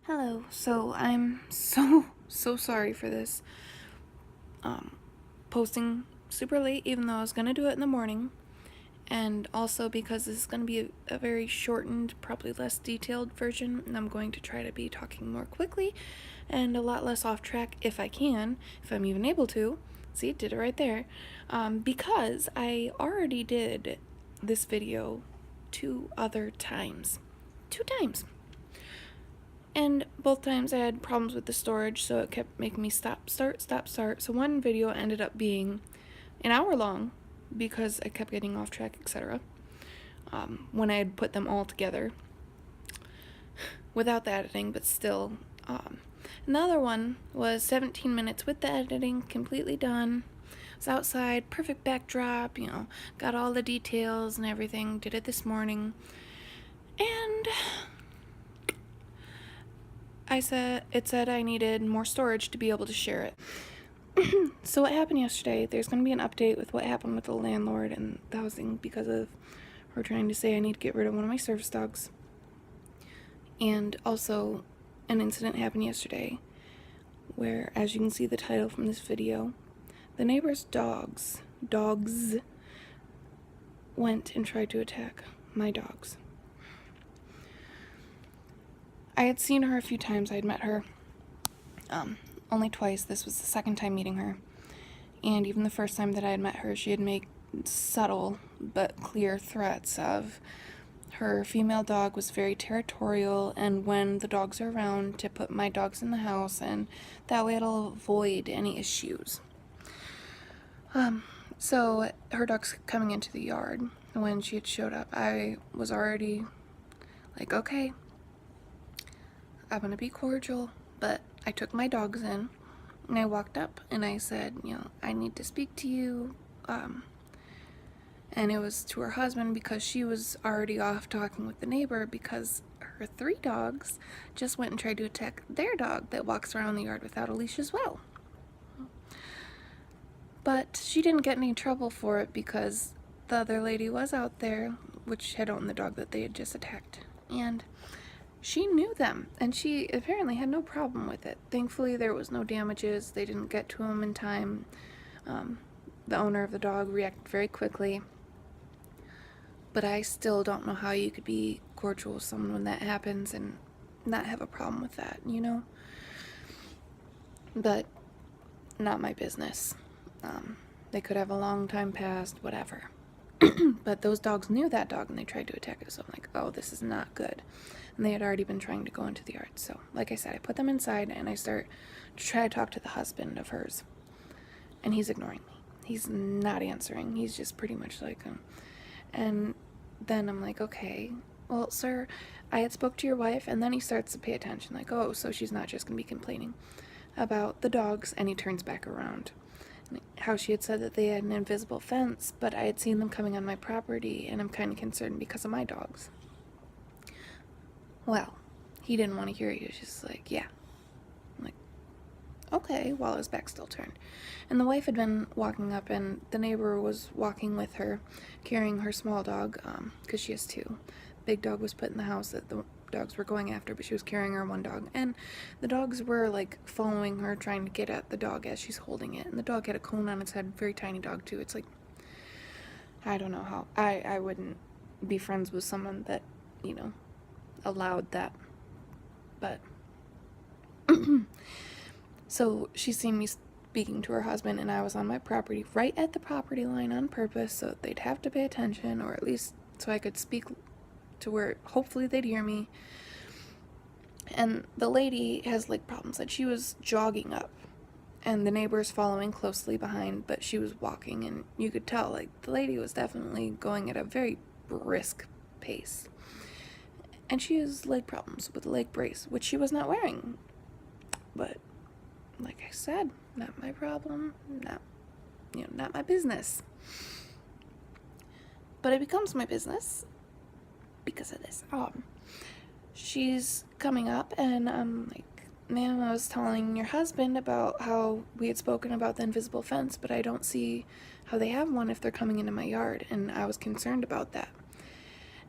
Hello. So I'm so sorry for this. Posting super late, even though I was gonna do it in the morning, and also because this is gonna be a very shortened, probably less detailed version, and I'm going to try to be talking more quickly and a lot less off track if I can, if I'm even able to. See, did it right there. Because I already did this video two other times. Two times. And both times I had problems with the storage, so it kept making me stop, start, stop, start. So one video ended up being an hour long because I kept getting off track, etc. When I had put them all together without the editing, but still. Another one was 17 minutes with the editing, completely done. It was outside, perfect backdrop, got all the details and everything. Did it this morning. And it said I needed more storage to be able to share it. So what happened yesterday, there's going to be an update with what happened with the landlord and the housing because of her trying to say I need to get rid of one of my service dogs. And also an incident happened yesterday where, as you can see the title from this video, the neighbor's dogs went and tried to attack my dogs. I had seen her a few times. I'd met her only twice. This was the second time meeting her. And even the first time that I had met her, she had made subtle but clear threats of her female dog was very territorial, and when the dogs are around, to put my dogs in the house, and that way it'll avoid any issues. So her dog's coming into the yard. When she had showed up, I was already like, okay, I'm gonna be cordial, but I took my dogs in and I walked up and I said, I need to speak to you. And it was to her husband because she was already off talking with the neighbor because her 3 dogs just went and tried to attack their dog that walks around the yard without a leash as well. But she didn't get any trouble for it because the other lady was out there, which had owned the dog that they had just attacked. And she knew them, and she apparently had no problem with it. Thankfully, there was no damages. They didn't get to him in time. The owner of the dog reacted very quickly. But I still don't know how you could be cordial with someone when that happens and not have a problem with that, But not my business. They could have a long time past, whatever. But those dogs knew that dog and they tried to attack it, so I'm like, oh, this is not good. And they had already been trying to go into the yard. So, like I said, I put them inside and I start to try to talk to the husband of hers. And he's ignoring me. He's not answering. He's just pretty much like, and then I'm like, okay, well, sir, I had spoke to your wife, and then he starts to pay attention, like, oh, so she's not just gonna be complaining about the dogs, and he turns back around. How she had said that they had an invisible fence, but I had seen them coming on my property, and I'm kind of concerned because of my dogs. Well, he didn't want to hear it. He was just like, yeah. I'm like, okay, while his back still turned. And the wife had been walking up, and the neighbor was walking with her, carrying her small dog, because she has 2. Big dog was put in the house that the dogs were going after, but she was carrying her one dog. And the dogs were, like, following her, trying to get at the dog as she's holding it. And the dog had a cone on its head, very tiny dog, too. It's like, I don't know how. I wouldn't be friends with someone that, allowed that. But so she seen me speaking to her husband, and I was on my property, right at the property line on purpose, so they'd have to pay attention, or at least so I could speak to where hopefully they'd hear me. And the lady has leg problems, and she was jogging up, and the neighbor's following closely behind, but she was walking, and you could tell, like, the lady was definitely going at a very brisk pace. And she has leg problems with a leg brace, which she was not wearing. But, like I said, not my problem, not my business. But it becomes my business because of this. She's coming up, and I'm like, ma'am, I was telling your husband about how we had spoken about the invisible fence, but I don't see how they have one if they're coming into my yard, and I was concerned about that.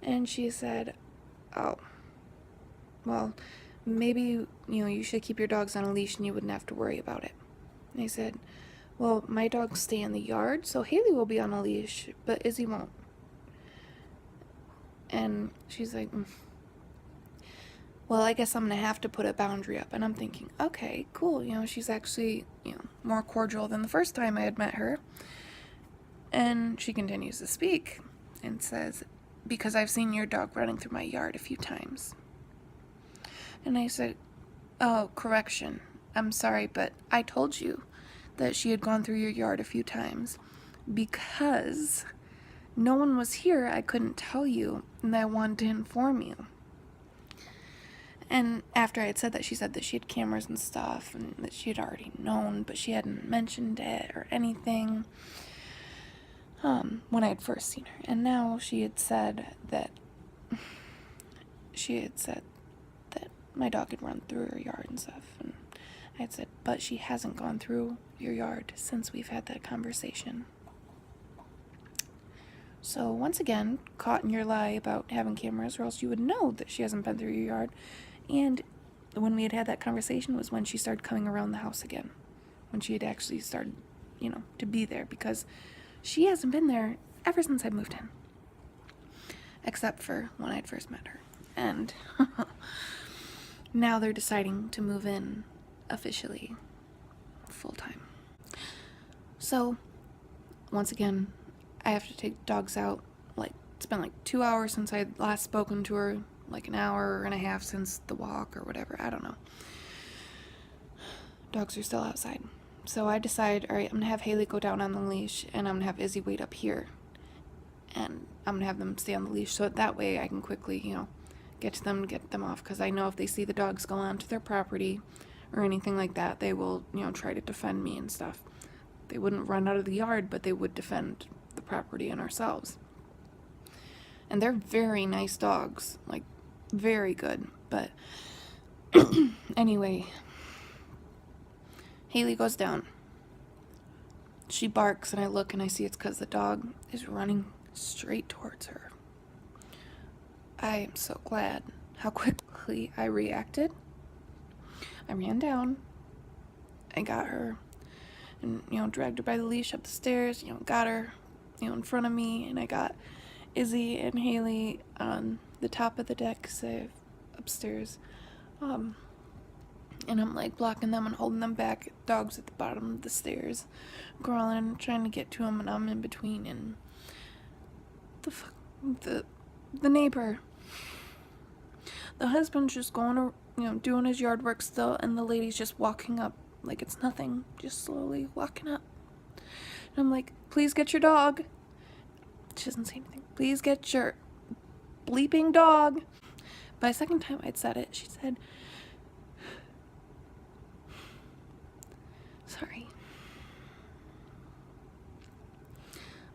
And she said, oh, well, maybe, you should keep your dogs on a leash and you wouldn't have to worry about it. And I said, well, my dogs stay in the yard, so Haley will be on a leash, but Izzy won't. And she's like, well, I guess I'm going to have to put a boundary up. And I'm thinking, okay, cool. She's actually, more cordial than the first time I had met her. And she continues to speak and says, because I've seen your dog running through my yard a few times. And I said, oh, correction. I'm sorry, but I told you that she had gone through your yard a few times because no one was here. I couldn't tell you, and I wanted to inform you. And after I had said that, she said that she had cameras and stuff, and that she had already known, but she hadn't mentioned it or anything when I had first seen her. And now she had said that my dog had run through her yard and stuff. And I had said, but she hasn't gone through your yard since we've had that conversation. So once again, caught in your lie about having cameras, or else you would know that she hasn't been through your yard. And when we had that conversation was when she started coming around the house again. When she had actually started, to be there, because she hasn't been there ever since I moved in. Except for when I had first met her. And now they're deciding to move in officially full time. So, once again, I have to take dogs out. It's been 2 hours since I had last spoken to her, an hour and a half since the walk or whatever, I don't know. Dogs are still outside. So I decide, alright, I'm gonna have Haley go down on the leash, and I'm gonna have Izzy wait up here. And I'm gonna have them stay on the leash, so that way I can quickly, get to them and get them off, because I know if they see the dogs go onto their property or anything like that, they will, try to defend me and stuff. They wouldn't run out of the yard, but they would defend the property and ourselves. And they're very nice dogs, very good. But anyway, Haley goes down. She barks, and I look and I see it's because the dog is running straight towards her. I am so glad how quickly I reacted. I ran down, I got her, and, dragged her by the leash up the stairs, got her, in front of me, and I got Izzy and Haley on the top of the deck, upstairs, and I'm, blocking them and holding them back. Dog's at the bottom of the stairs, crawling, trying to get to them, and I'm in between, and the neighbor, the husband's just going, doing his yard work still, and the lady's just walking up like it's nothing, just slowly walking up. And I'm like, please get your dog. She doesn't say anything. Please get your bleeping dog. By the second time I'd said it, she said, sorry.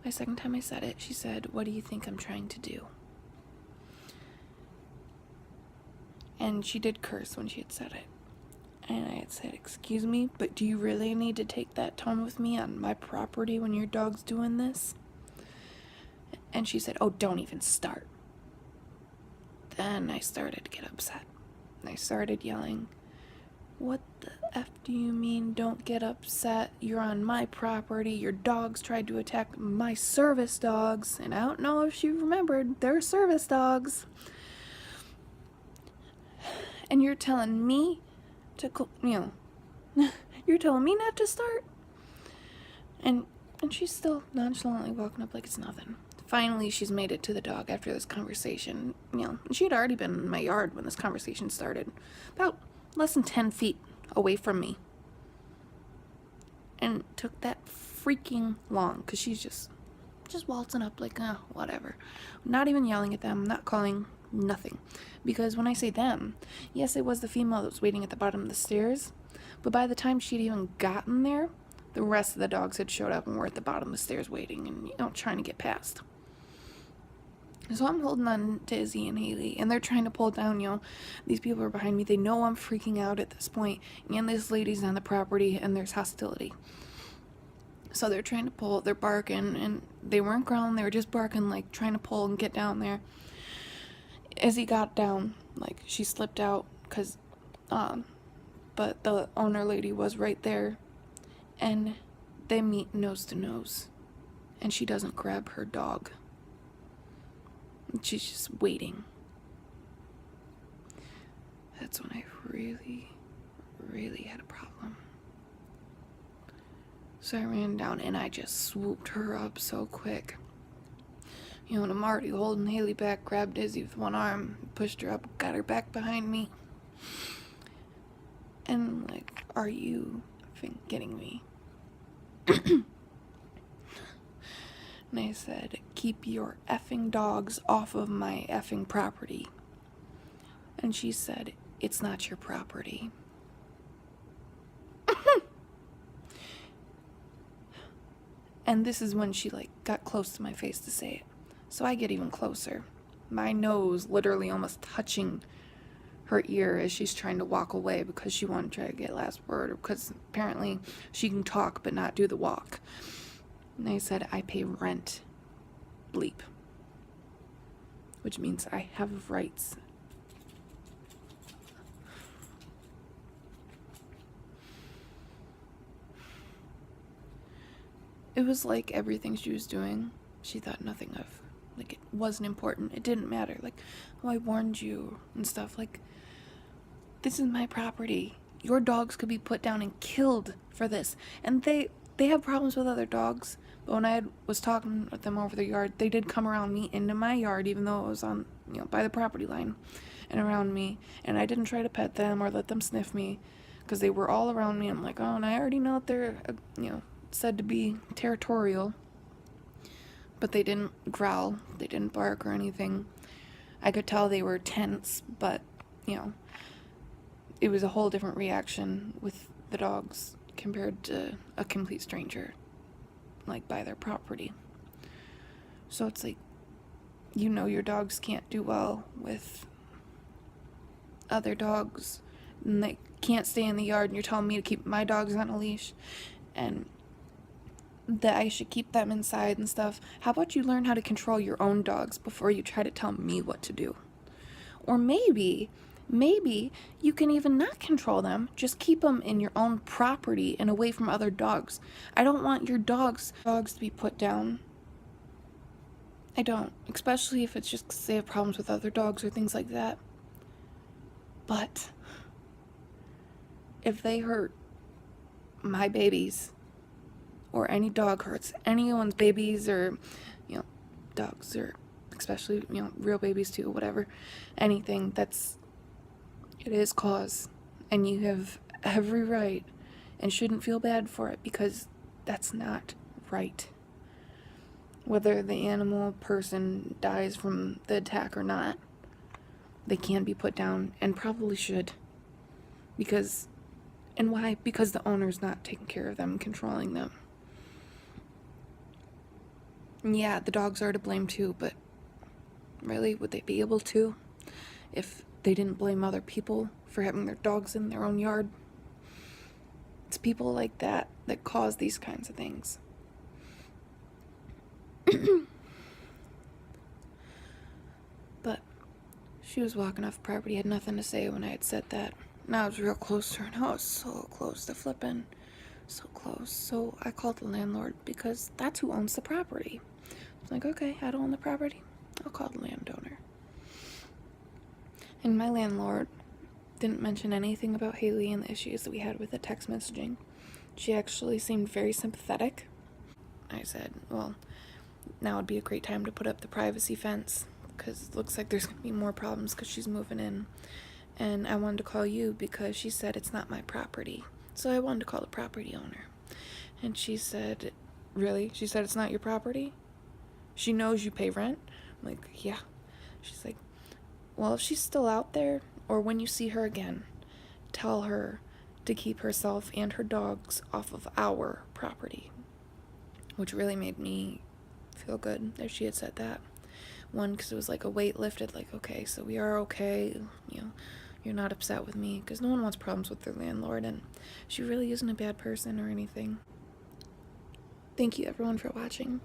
By the second time I said it, she said, what do you think I'm trying to do? And she did curse when she had said it. And I had said, excuse me, but do you really need to take that tone with me on my property when your dog's doing this? And she said, oh, don't even start. Then I started to get upset. I started yelling, what the F do you mean don't get upset? You're on my property. Your dogs tried to attack my service dogs. And I don't know if she remembered, they're service dogs. And you're telling me to, you're telling me not to start? And she's still nonchalantly walking up like it's nothing. Finally, she's made it to the dog after this conversation. And she had already been in my yard when this conversation started. About less than 10 feet away from me. And it took that freaking long, because she's just waltzing up like, whatever. Not even yelling at them, not calling, nothing. Because when I say them, yes, it was the female that was waiting at the bottom of the stairs, but by the time she'd even gotten there, the rest of the dogs had showed up and were at the bottom of the stairs waiting and, trying to get past. So I'm holding on to Izzy and Haley, and they're trying to pull down, these people are behind me. They know I'm freaking out at this point, and this lady's on the property, and there's hostility. So they're trying to pull, they're barking, and they weren't growling, they were just barking, trying to pull and get down there. Izzy got down, she slipped out, because But the owner lady was right there, and they meet nose to nose, and she doesn't grab her dog. She's just waiting. That's when I really had a problem. So I ran down and I just swooped her up so quick. You know, and I'm already holding Haley back, grabbed Izzy with one arm, pushed her up, got her back behind me. And I'm like, are you kidding me? And I said, keep your effing dogs off of my effing property. And she said, it's not your property. And this is when she got close to my face to say it. So I get even closer. My nose literally almost touching her ear as she's trying to walk away because she wanted to try to get last word, because apparently she can talk but not do the walk. And I said, I pay rent, bleep. Which means I have rights. It was like everything she was doing, she thought nothing of. Like, it wasn't important. It didn't matter. Like, oh, I warned you and stuff. Like, this is my property. Your dogs could be put down and killed for this. And they have problems with other dogs. But when I was talking with them over the yard, they did come around me into my yard, even though it was on, by the property line and around me. And I didn't try to pet them or let them sniff me because they were all around me. I'm like, oh, and I already know that they're, said to be territorial. But they didn't growl, they didn't bark or anything. I could tell they were tense, but, it was a whole different reaction with the dogs compared to a complete stranger, by their property. So it's like, your dogs can't do well with other dogs, and they can't stay in the yard, and you're telling me to keep my dogs on a leash, and that I should keep them inside and stuff. How about you learn how to control your own dogs before you try to tell me what to do? Or maybe you can even not control them, just keep them in your own property and away from other dogs. I don't want your dogs to be put down. I don't, especially if it's just because they have problems with other dogs or things like that. But if they hurt my babies, or any dog hurts anyone's babies, or, dogs, or especially, real babies too, whatever, anything, it is cause, and you have every right and shouldn't feel bad for it, because that's not right. Whether the animal person dies from the attack or not, they can be put down, and probably should. And why? Because the owner's not taking care of them, controlling them. Yeah, the dogs are to blame too, but really, would they be able to if they didn't blame other people for having their dogs in their own yard? It's people like that cause these kinds of things. But she was walking off property, had nothing to say when I had said that. And I was real close to her, and I was so close to flipping. So close. So I called the landlord, because that's who owns the property. I was like, okay, I don't own the property. I'll call the landowner. And my landlord didn't mention anything about Haley and the issues that we had with the text messaging. She actually seemed very sympathetic. I said, well, now would be a great time to put up the privacy fence, because it looks like there's going to be more problems because she's moving in. And I wanted to call you because she said it's not my property. So I wanted to call the property owner. And she said, really? She said it's not your property? She knows you pay rent? I'm like, yeah. She's like, well, if she's still out there, or when you see her again, tell her to keep herself and her dogs off of our property. Which really made me feel good that she had said that. One, because it was like a weight lifted, like, okay, so we are okay, you're not upset with me, because no one wants problems with their landlord, and she really isn't a bad person or anything. Thank you everyone for watching.